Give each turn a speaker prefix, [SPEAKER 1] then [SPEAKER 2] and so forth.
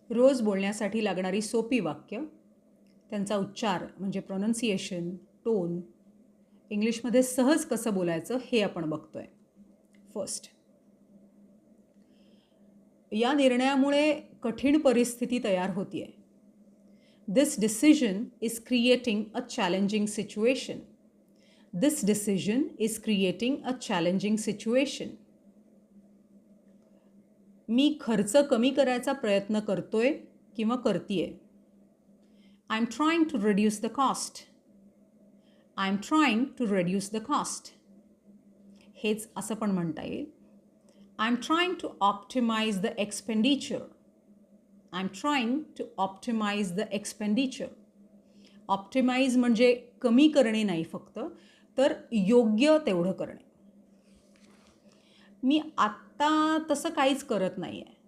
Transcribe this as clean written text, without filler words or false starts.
[SPEAKER 1] रोज बोलण्यासाठी लागणारी सोपी वाक्य, त्यांचा उच्चार म्हणजे प्रोनन्सिएशन, टोन, इंग्लिशमध्ये सहज कसं बोलायचं हे आपण बघतोय. फर्स्ट, या निर्णयामुळे कठीण परिस्थिती तयार होतीये. This decision is creating a challenging situation. This decision is creating a challenging situation. मी खर्च कमी करायचा प्रयत्न करतोय किंवा करतीये. I am trying to reduce the cost. I am trying to reduce the cost. हेच असं पण म्हणता येईल. I am trying to optimise the expenditure. I am trying to optimise the expenditure. Optimise म्हणजे कमी करणे नाही फक्त, तर योग्य तेवढं करणे. मी आत्ता तसं काहीच करत नाही आहे.